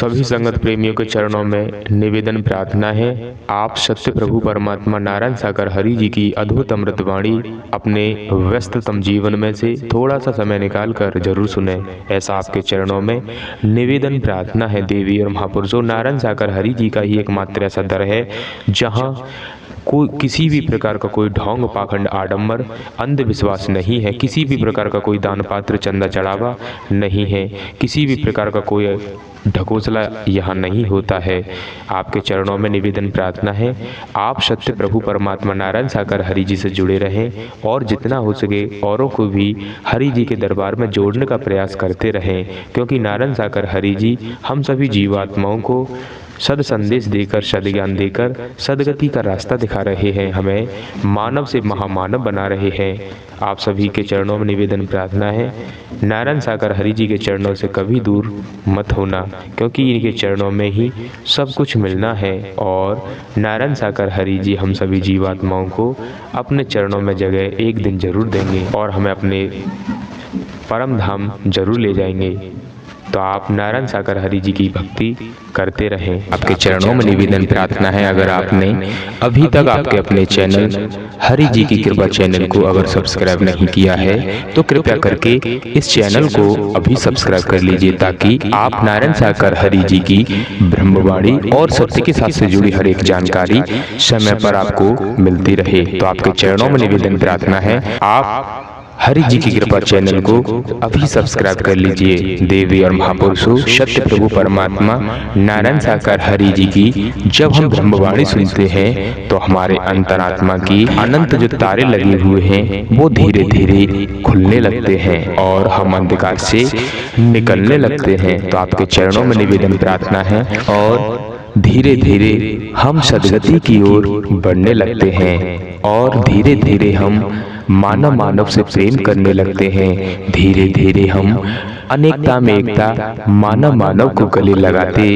सभी संगत प्रेमियों के चरणों में निवेदन प्रार्थना है, आप सत्य प्रभु परमात्मा नारायण सागर हरि जी की अद्भुत अमृत वाणी अपने व्यस्ततम जीवन में से थोड़ा सा समय निकाल कर जरूर सुने। ऐसा आपके चरणों में निवेदन प्रार्थना है। देवी और महापुरुषों, नारायण सागर हरि जी का ही एकमात्र ऐसा दर है जहाँ कोई किसी भी प्रकार का कोई ढोंग पाखंड आडंबर अंधविश्वास नहीं है, किसी भी प्रकार का कोई दान पात्र चंदा चढ़ावा नहीं है, किसी भी प्रकार का कोई ढकोसला यहाँ नहीं होता है। आपके चरणों में निवेदन प्रार्थना है, आप सत्य प्रभु परमात्मा नारायण सागर हरि जी से जुड़े रहें और जितना हो सके औरों को भी हरि जी के दरबार में जोड़ने का प्रयास करते रहें, क्योंकि नारायण सागर हरि जी हम सभी जीवात्माओं को सद संदेश देकर, सदज्ञान देकर सदगति का रास्ता दिखा रहे हैं, हमें मानव से महामानव बना रहे हैं। आप सभी के चरणों में निवेदन प्रार्थना है, नारायण सागर हरि जी के चरणों से कभी दूर मत होना, क्योंकि इनके चरणों में ही सब कुछ मिलना है। और नारायण सागर हरि जी हम सभी जीवात्माओं को अपने चरणों में जगह एक दिन जरूर देंगे और हमें अपने परम धाम जरूर ले जाएंगे। तो आप नारायण सागर हरि जी की भक्ति करते रहें। आपके चरणों में निवेदन प्रार्थना है, अगर आपने अभी तक आपके अपने चैनल हरि जी की कृपा चैनल को अगर सब्सक्राइब नहीं किया है तो कृपया करके इस चैनल को अभी सब्सक्राइब कर लीजिए, ताकि आप नारायण सागर हरि जी की ब्रह्मवाणी और सत्य के साथ से जुड़ी हर एक जानकारी समय पर आपको मिलती रहे। तो आपके चरणों में निवेदन प्रार्थना है, आप हरि जी की कृपा चैनल को अभी सब्सक्राइब कर लीजिए। देवी और महापुरुषों, सत्य प्रभु परमात्मा नारायण सागर हरि जी की जब हम ब्रह्मवाणी सुनते हैं तो हमारे अंतरात्मा की अनंत जो तारे लगे हुए हैं वो धीरे धीरे खुलने लगते हैं और हम अंधकार से निकलने लगते हैं। तो आपके चरणों में निवेदन प्रार्थना है और धीरे धीरे हम सदगति की ओर बढ़ने लगते हैं और धीरे धीरे हम मानव से प्रेम करने लगते हैं। धीरे धीरे हम अनेकता में एकता मानव को गले लगाते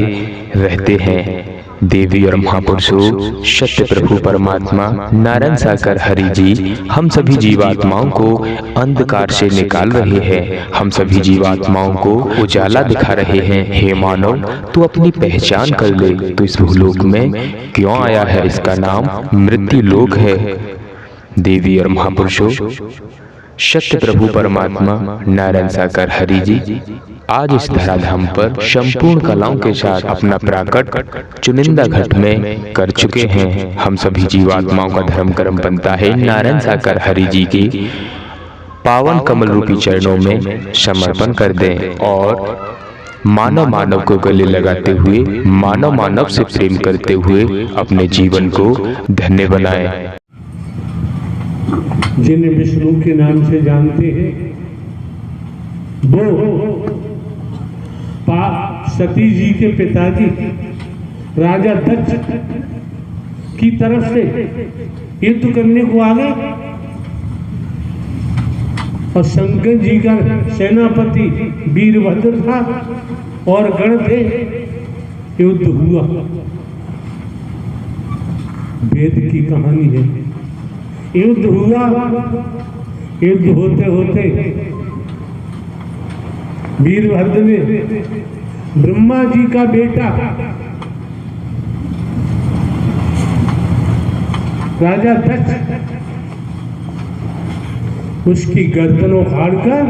रहते हैं। देवी और महापुरुषों, सत्य प्रभु परमात्मा नारायण सागर हरि जी हम सभी जीवात्माओं को अंधकार से निकाल रहे हैं, हम सभी जीवात्माओं को उजाला दिखा रहे हैं। हे मानव, तू अपनी पहचान कर ले, तू इस भूलोक में क्यों आया है? इसका नाम मृत्यु लोक है। देवी और महापुरुषों, सत्य प्रभु परमात्मा नारायण सागर हरि जी आज इस धराधाम पर संपूर्ण कलाओं के साथ अपना प्राकट चुनिंदा घट में कर चुके हैं। हम सभी जीवात्माओं का धर्म कर्म बनता है नारायण सागर हरि जी की पावन कमल रूपी चरणों में समर्पण कर दें और मानव को गले लगाते हुए मानव से प्रेम करते हुए अपने जीवन को धन्य बनाएं। जिन्हें विष्णु के नाम से जानते हैं, वो सती जी के पिताजी राजा दक्ष की तरफ से युद्ध करने को आ गए और शंकर जी का सेनापति वीरभद्र था और गण थे। युद्ध हुआ, वेद की कहानी है। युद्ध हुआ, युद्ध होते होते वीरभद्र ने ब्रह्मा जी का बेटा राजा दक्ष उसकी गर्दन उखाड़कर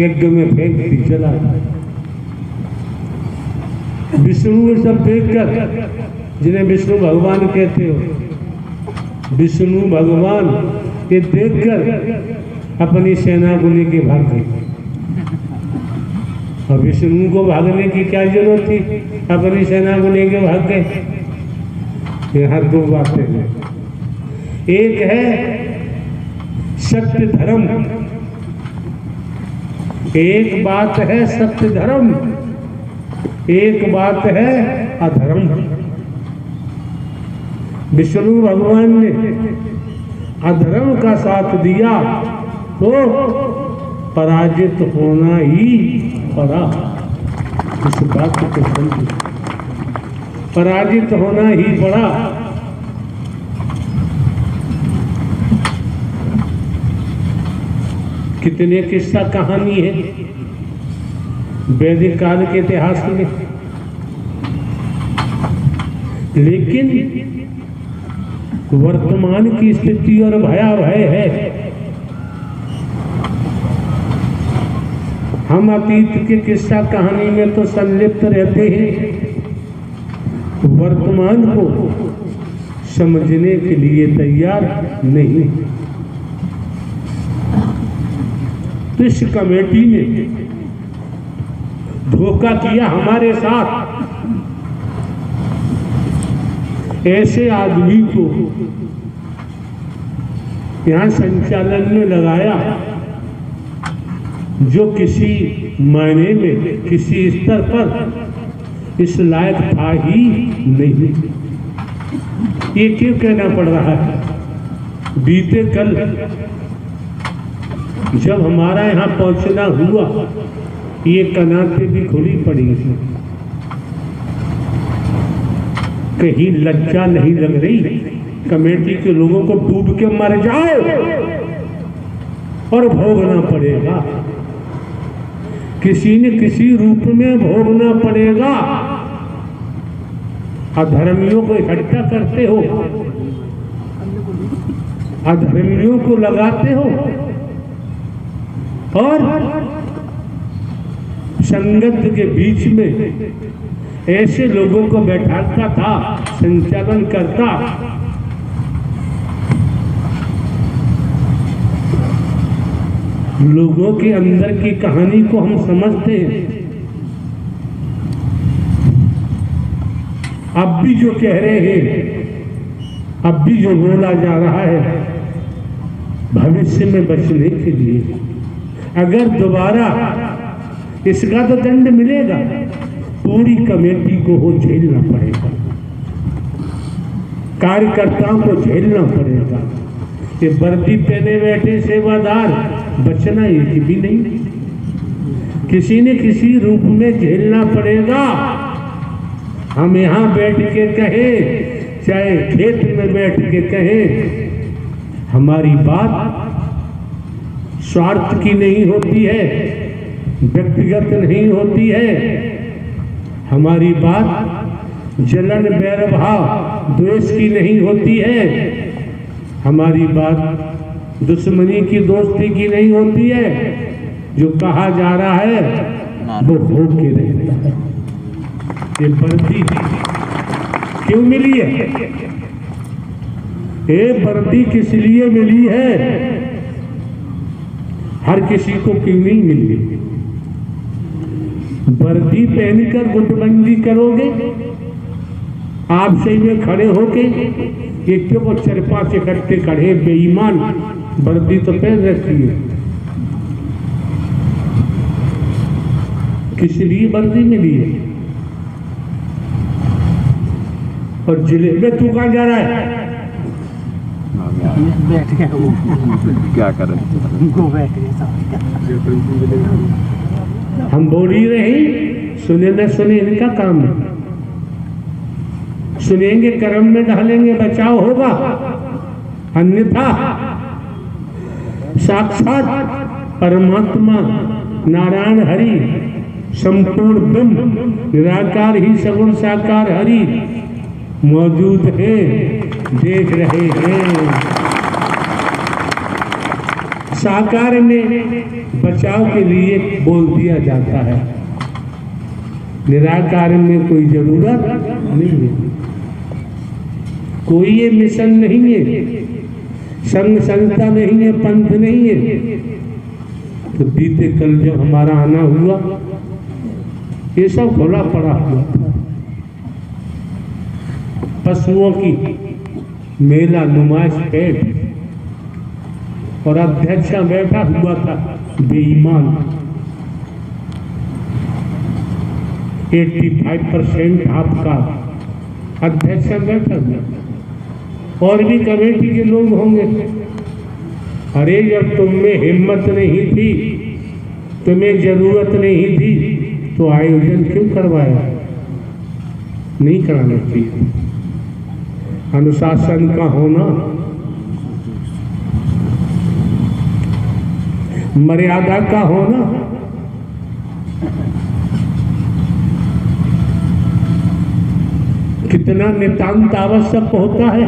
यज्ञ में फेंक दी, चला। विष्णु सब देखकर, जिन्हें विष्णु भगवान कहते हो, विष्णु भगवान ये देखकर अपनी सेना को लेके भाग गए। और विष्णु को भागने की क्या जरूरत थी, अपनी सेना को लेके भाग गए। यहाँ दो बातें हैं, एक है सत्य धर्म, एक बात है सत्य धर्म, एक बात है अधर्म। विष्णु भगवान ने अधर्म का साथ दिया तो पराजित होना ही पड़ा। इस बात को समझिए, पराजित होना ही पड़ा। कितने किस्सा कहानी है वैदिक काल के इतिहास में। लेकिन वर्तमान की स्थिति और भयावह है। हम अतीत के किस्सा कहानी में तो संलिप्त रहते हैं, वर्तमान को समझने के लिए तैयार नहीं। तो इस कमेटी ने धोखा किया हमारे साथ। ऐसे आदमी को यहां संचालन में लगाया जो किसी मायने में किसी स्तर पर इस लायक था ही नहीं। ये क्यों कहना पड़ रहा है? बीते कल जब हमारा यहाँ पहुंचना हुआ, ये कनातें भी खुली पड़ी थी। कहीं लज्जा नहीं लग रही कमेटी के लोगों को? डूब के मर जाओ और भोगना पड़ेगा, किसी न किसी रूप में भोगना पड़ेगा। अधर्मियों को इकट्ठा करते हो, अधर्मियों को लगाते हो और संगत के बीच में ऐसे लोगों को बैठाता था, संचालन करता। लोगों के अंदर की कहानी को हम समझते हैं। अब भी जो कह रहे हैं, अब भी जो बोला जा रहा है, भविष्य में बचने के लिए अगर दोबारा इसका तो दंड मिलेगा, पूरी कमेटी को हो झेलना पड़ेगा, कार्यकर्ताओं को झेलना पड़ेगा। ये वर्दी पहने बैठे सेवादार बचना एक भी नहीं, किसी न किसी रूप में झेलना पड़ेगा। हम यहाँ बैठ के कहें, चाहे खेत में बैठ के कहें, हमारी बात स्वार्थ की नहीं होती है, व्यक्तिगत नहीं होती है। हमारी बात जलन, बैरभाव, द्वेष की नहीं होती है। हमारी बात दुश्मनी की, दोस्ती की नहीं होती है। जो कहा जा रहा है वो हो के रहता है। ये वर्दी क्यों मिली है? ये वर्दी किस लिए मिली है? हर किसी को क्यों नहीं मिली? वर्दी पहनकर गुटबंदी करोगे, आप सही में खड़े होके एक को चरपा से इकट्ठे खड़े, बेईमान। वर्दी तो पहन रखी है, किस लिए वर्दी मिली है? और जिले में तू कहाँ जा रहा है? बैठ गया वो, क्या करें वो बैठ गया। हम बोल ही रहे, सुने न सुने इनका काम है। सुनेंगे, कर्म में ढालेंगे, बचाव होगा, अन्यथा साक्षात परमात्मा नारायण हरि, संपूर्ण ब्रह्म, निराकार ही सगुण साकार हरि मौजूद है, देख रहे हैं। साकार में बचाव के लिए बोल दिया जाता है, निराकार में कोई जरूरत नहीं है। कोई ये मिशन नहीं है, संघ संस्था नहीं है, पंथ नहीं है। तो बीते कल जब हमारा आना हुआ, ये सब खुला पड़ा हुआ था। पशुओं की मेला नुमाइश पेट, और अध्यक्ष बैठा हुआ था बेईमान। 85% आपका अध्यक्ष बैठा हुआ, और भी कमेटी के लोग होंगे। अरे जब तुम में हिम्मत नहीं थी, तुम्हें जरूरत नहीं थी, तो आयोजन क्यों करवाया? नहीं कराना चाहिए। अनुशासन का होना, मर्यादा का होना, कितना नितांत आवश्यक होता है।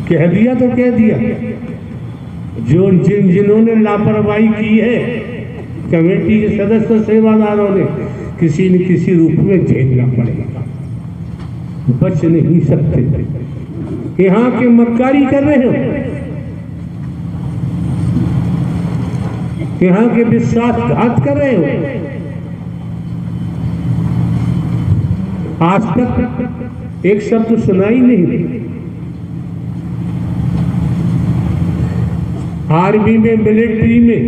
कह दिया तो कह दिया। जो जिन्होंने लापरवाही की है, कमेटी के सदस्य सेवादारों ने किसी न किसी रूप में झेलना पड़ेगा, बच नहीं सकते। यहाँ के मक्कारी कर रहे हो, यहाँ के विश्वासघात कर रहे हो। आज तक एक शब्द सुनाई नहीं। आर्मी में, मिलिट्री में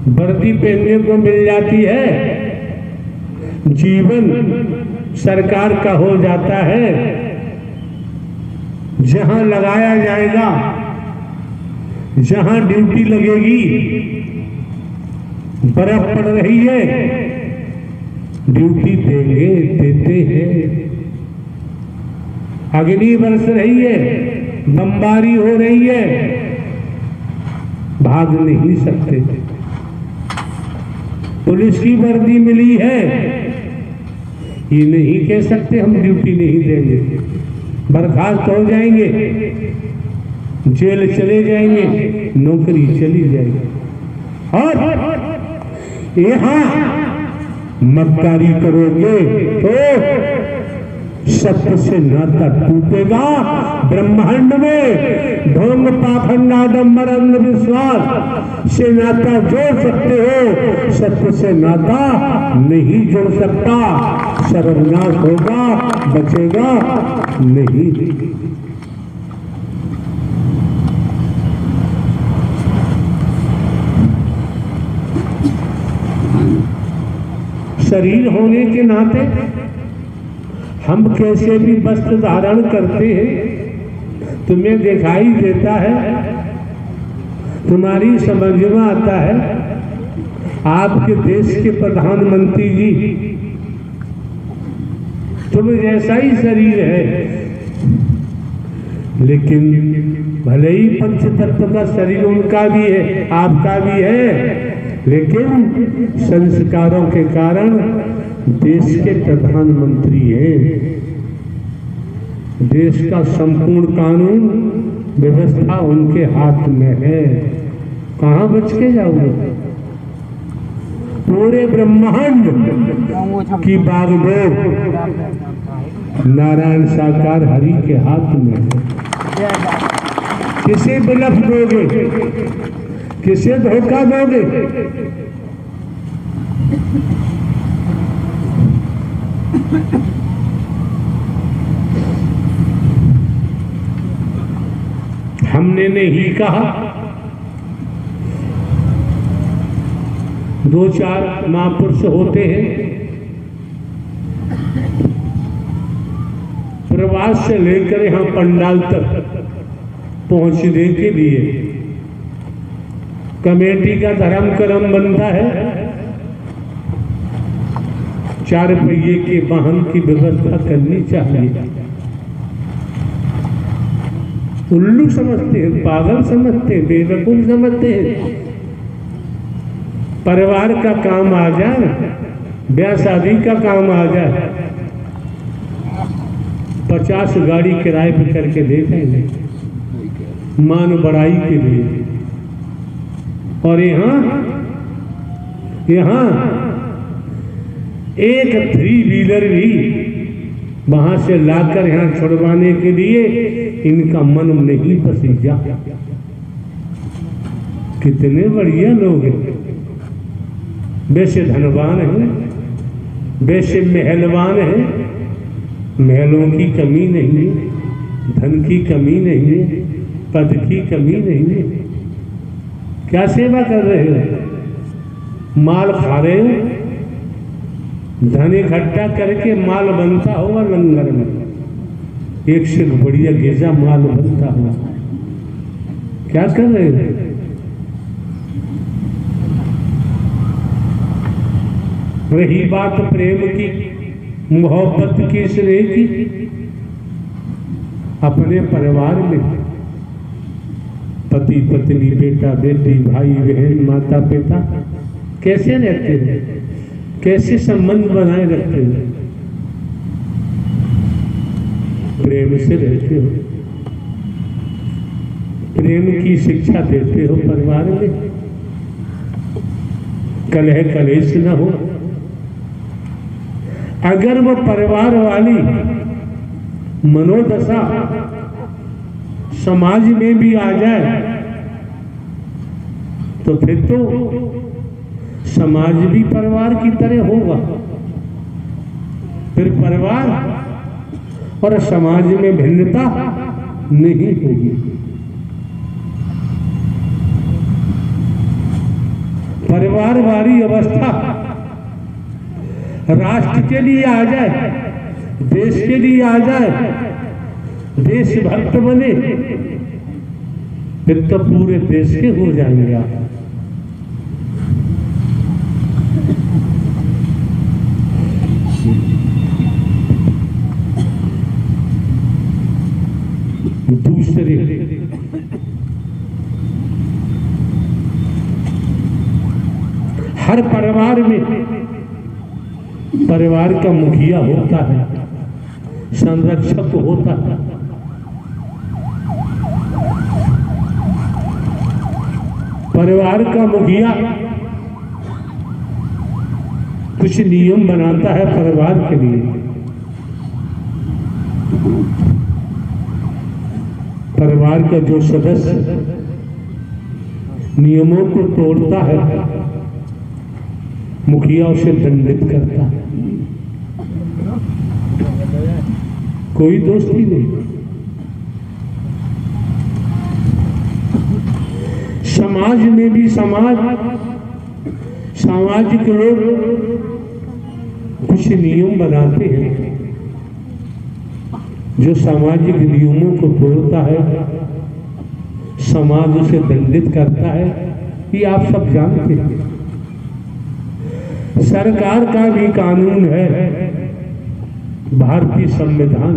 वर्दी पहनने को मिल जाती है, जीवन सरकार का हो जाता है। जहां लगाया जाएगा, जहां ड्यूटी लगेगी, बर्फ पड़ रही है, ड्यूटी देंगे, देते हैं। अग्नि बरस रही है, बमबारी हो रही है, भाग नहीं सकते। पुलिस की वर्दी मिली है, ये नहीं कह सकते हम ड्यूटी नहीं देंगे। बर्खास्त हो जाएंगे, जेल चले जाएंगे, नौकरी चली जाएगी। और यहाँ मक्कारी करोगे तो सत्य से नाता टूटेगा। ब्रह्मांड में ढोंग, पाखंड, आडंबर, अंधविश्वास से नाता जोड़ सकते हो, सत्य से नाता नहीं जोड़ सकता। सर्वनाश होगा, बचेगा नहीं। शरीर होने के नाते हम कैसे भी वस्त्र धारण करते हैं, तुम्हें दिखाई देता है, तुम्हारी समझ में आता है। आपके देश के प्रधानमंत्री जी, तुम जैसा ही शरीर है, लेकिन भले ही पंच तत्व का शरीर उनका भी है, आपका भी है, लेकिन संस्कारों के कारण देश के प्रधानमंत्री हैं। देश का संपूर्ण कानून व्यवस्था उनके हाथ में है। कहाँ बच के जाओगे? पूरे ब्रह्मांड की बागडोर नारायण साकार हरि के हाथ में है। किसे बिलफ दोगे, किसे धोखा दोगे? हमने नहीं कहा, दो चार महापुरुष होते हैं, प्रवास से लेकर यहां पंडाल तक पहुंचने के लिए कमेटी का धर्म कर्म बनता है। 4 पहिए के वाहन की व्यवस्था करनी चाहिए। उल्लू समझते हैं, पागल समझते हैं, बेवकूफ समझते हैं। परिवार का काम आ जाए, ब्याह शादी का काम आ जाए, 50 गाड़ी किराए पे करके दे देंगे मान बढ़ाई के लिए। और यहाँ एक 3 व्हीलर भी वहां से लाकर यहाँ छुड़वाने के लिए इनका मन नहीं पसीजा। कितने बढ़िया लोग हैं, वैसे धनवान हैं, वैसे महलवान हैं, महलों की कमी नहीं है, धन की कमी नहीं है, पद की कमी नहीं है। क्या सेवा कर रहे हो? माल खा रहे हो, धन इकट्ठा करके माल बनता होगा लंगर में, एक से बढ़िया गेजा माल बनता होगा। क्या कर रहे हो? रही बात प्रेम की, मोहब्बत की, स्नेह की, अपने परिवार में पति पत्नी, बेटा बेटी, भाई बहन, माता पिता कैसे रहते हैं? कैसे संबंध बनाए रखते हो? प्रेम से रहते हो, प्रेम की शिक्षा देते हो परिवार में, कलह कलेश न हो। अगर वो परिवार वाली मनोदशा समाज में भी आ जाए तो फिर तो समाज भी परिवार की तरह होगा। फिर परिवार और समाज में भिन्नता नहीं होगी। परिवार वाली अवस्था राष्ट्र के लिए आ जाए, देश के लिए आ जाए, देशभक्त बने, फिर तो पूरे देश के हो जाएंगे आप। दूसरे हर परिवार में परिवार का मुखिया होता है, संरक्षक होता है। परिवार का मुखिया कुछ नियम बनाता है परिवार के लिए। परिवार का जो सदस्य नियमों को तोड़ता है, मुखिया उसे दंडित करता है। कोई दोस्ती नहीं। समाज में भी सामाजिक लोग कुछ नियम बनाते हैं। जो सामाजिक नियमों को तोड़ता है, समाज उसे दंडित करता है। ये आप सब जानते हैं। सरकार का भी कानून है, भारतीय संविधान,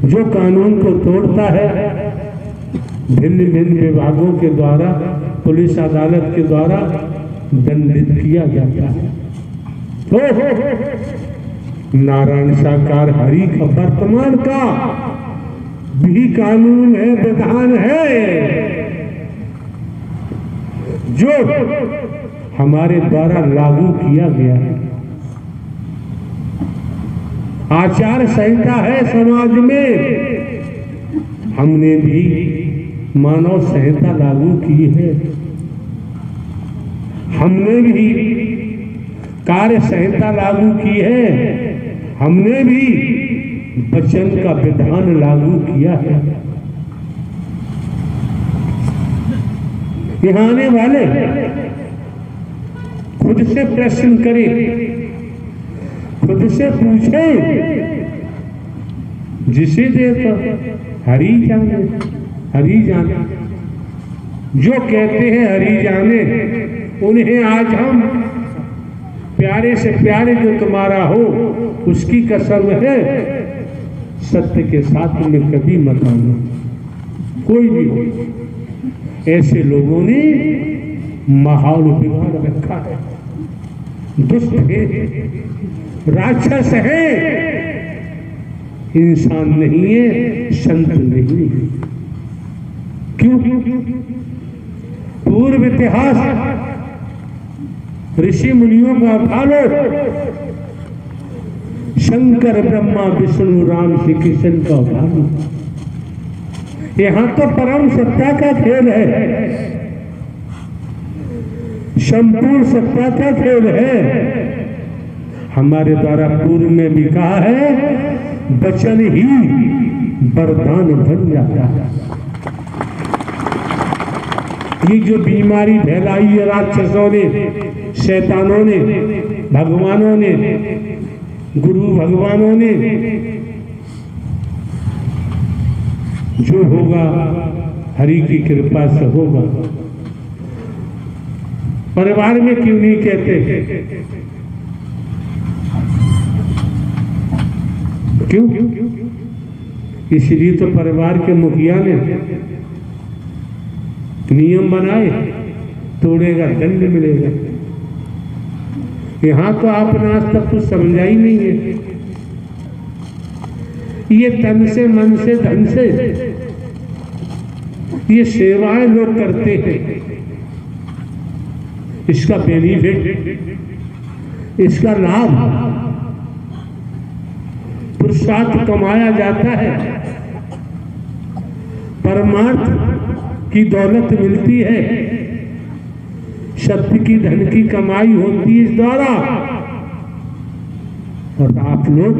जो कानून को तोड़ता है भिन्न भिन्न विभागों के द्वारा, पुलिस अदालत के द्वारा दंडित किया जाता है। नारायण साकार हरि का वर्तमान का भी कानून है, विधान है, जो हमारे द्वारा लागू किया गया है। आचार संहिता है समाज में, हमने भी मानव संहिता लागू की है। हमने भी कार्य संहिता लागू की है। हमने भी वचन का विधान लागू किया है। यहाँ आने वाले खुद से प्रश्न करें, खुद से पूछें, जिसे देखो हरि जाने, हरि जाने। जो कहते हैं हरि जाने, उन्हें आज हम प्यारे से प्यारे जो तुम्हारा हो उसकी कसम है, सत्य के साथ में कभी मत आना। कोई भी हो, ऐसे लोगों ने माहौल बिगाड़ रखा है। दुष्ट है, राक्षस है, इंसान नहीं है, संत नहीं है। क्यों? पूर्व इतिहास ऋषि मुनियों का उठा लो, शंकर ब्रह्मा विष्णु राम श्री कृष्ण का उठा लो। यहाँ तो परम सत्ता का खेल है, संपूर्ण सत्ता का खेल है। हमारे द्वारा पूर्व में भी कहा है, वचन ही वरदान बन जाता है। ये जो बीमारी फैलाई है राक्षसों ने, शैतानों ने, भगवानों ने, गुरु भगवानों ने, जो होगा हरि की कृपा से होगा। परिवार में क्यों नहीं कहते? क्यों? इसलिए तो परिवार के मुखिया ने नियम बनाए, तोड़ेगा दंड मिलेगा। यहां तो आपने आज तक कुछ समझा ही नहीं है। ये तन से, मन से, धन से ये सेवाएं लोग करते हैं, इसका बेनिफिट, इसका लाभ, पुरुषार्थ कमाया जाता है, परमार्थ की दौलत मिलती है, सत्य की, धन की कमाई होती है इस द्वारा। और आप लोग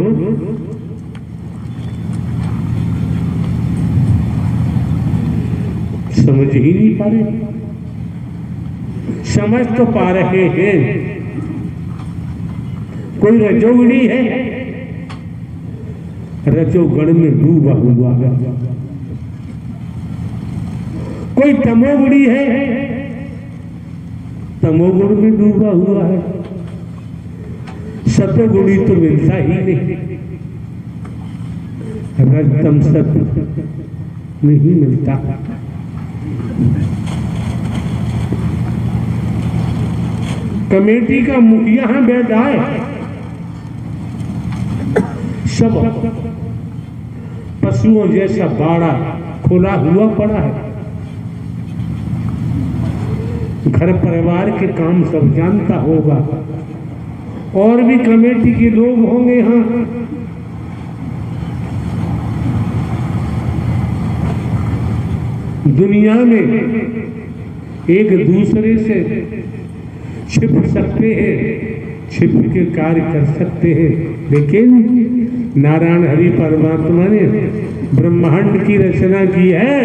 समझ ही नहीं पा रहे। समझ तो पा रहे हैं, कोई रजोगुणी है, रजोगण में डूबा हुआ है, कोई तमोगुणी है, तमोगुण में डूबा हुआ है, सतोगुणी तो मिलता ही नहीं, रजतम सत्य नहीं मिलता। कमेटी का मुखिया है बैठा है, सब पशुओं जैसा बाड़ा खुला हुआ पड़ा है, घर परिवार के काम सब जानता होगा, और भी कमेटी के लोग होंगे यहाँ। दुनिया में एक दूसरे से छिप सकते हैं, छिप के कार्य कर सकते हैं, लेकिन नारायण हरि परमात्मा ने ब्रह्मांड की रचना की है,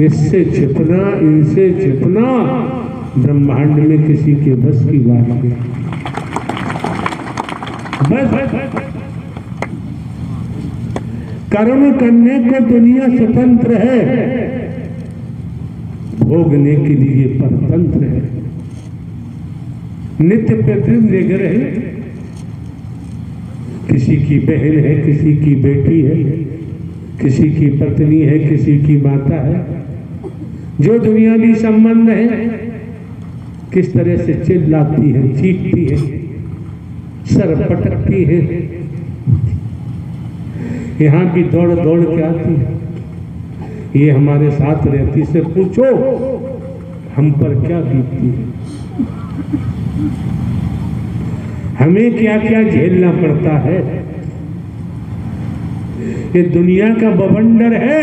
इससे छिपना, इनसे छिपना ब्रह्मांड में किसी के बस की बात नहीं। बस कर्म करने को दुनिया स्वतंत्र है, भोगने के लिए परतंत्र है। नित्य प्रतिदिन देख रहे, किसी की बहन है, किसी की बेटी है, किसी की पत्नी है, किसी की माता है, जो दुनियावी संबंध है किस तरह से चिल्लाती है, चीखती है, सर पटकती है, यहाँ भी दौड़ दौड़ के आती है। ये हमारे साथ रहती से पूछो हम पर क्या बीतती है, हमें क्या क्या झेलना पड़ता है। ये दुनिया का बवंडर है,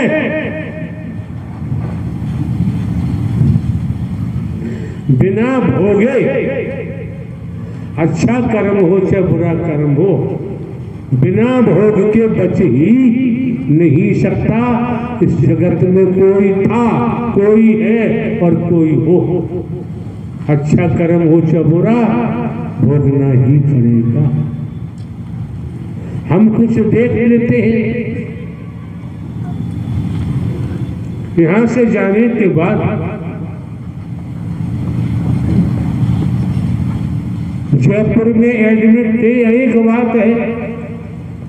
बिना भोगे अच्छा कर्म हो चाहे बुरा कर्म हो, बिना भोग के बच ही नहीं सकता। इस जगत में कोई था, कोई है और कोई हो। अच्छा कर्म हो चाहे बुरा, भोगना ही पड़ेगा। हम कुछ देख लेते हैं, यहां से जाने के बाद जयपुर में एडमिट थे। एक बात है,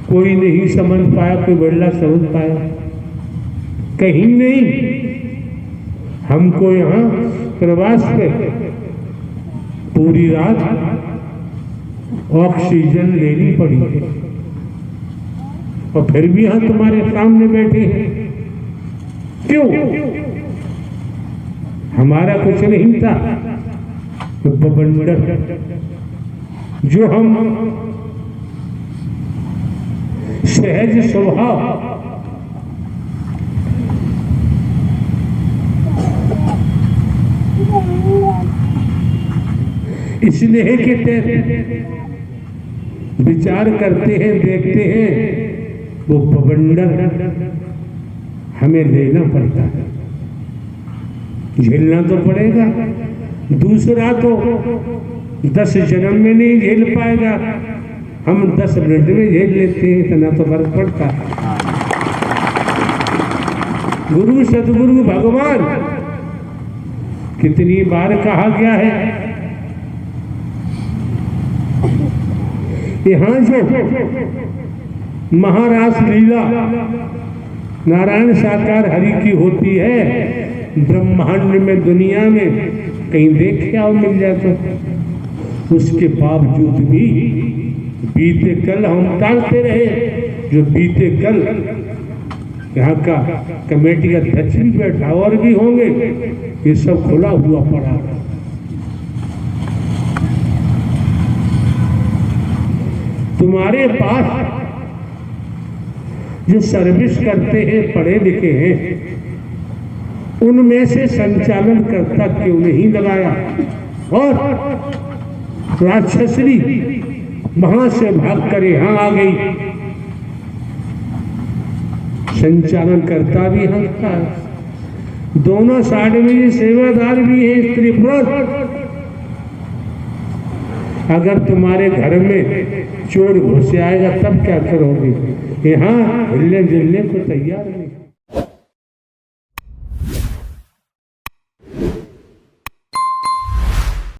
कोई नहीं समझ पाया, कोई बल्ला समझ पाया, कहीं नहीं। हमको यहाँ प्रवास पे पूरी रात ऑक्सीजन लेनी पड़ी और फिर भी यहाँ तुम्हारे सामने बैठे हैं। क्यों? हमारा कुछ नहीं था, बवंडर जो हम सहज स्वभाव स्नेह के तहत विचार करते हैं, देखते हैं, वो बवंडर हमें लेना पड़ता है, झेलना तो पड़ेगा। दूसरा तो 10 जन्म में नहीं झेल पाएगा, हम 10 मिनट में झेल लेते हैं, इतना तो फर्क पड़ता है। गुरु सदगुरु भगवान कितनी बार कहा गया है, यहाँ जो महारास लीला नारायण साकार हरि की होती है, ब्रह्मांड में, दुनिया में कहीं देख के आओ, मिल जाए तो उसके बावजूद भी बीते कल हम टालते रहे। जो बीते कल यहाँ का कमेटी का अध्यक्ष भी बैठा और भी होंगे, ये सब खुला हुआ पड़ा है। तुम्हारे पास जो सर्विस करते हैं, पढ़े लिखे हैं, उनमें से संचालन कर्ता क्यों नहीं लगाया? और राक्षसरी वहां से भाग कर यहां आ गई, संचालन करता भी हंसता है। दोनों साइड में ये सेवादार भी है, स्त्री पुरुष। अगर तुम्हारे घर में चोर घुस आएगा तब क्या करोगे? यहाँ हिलने जुलने को तैयार नहीं।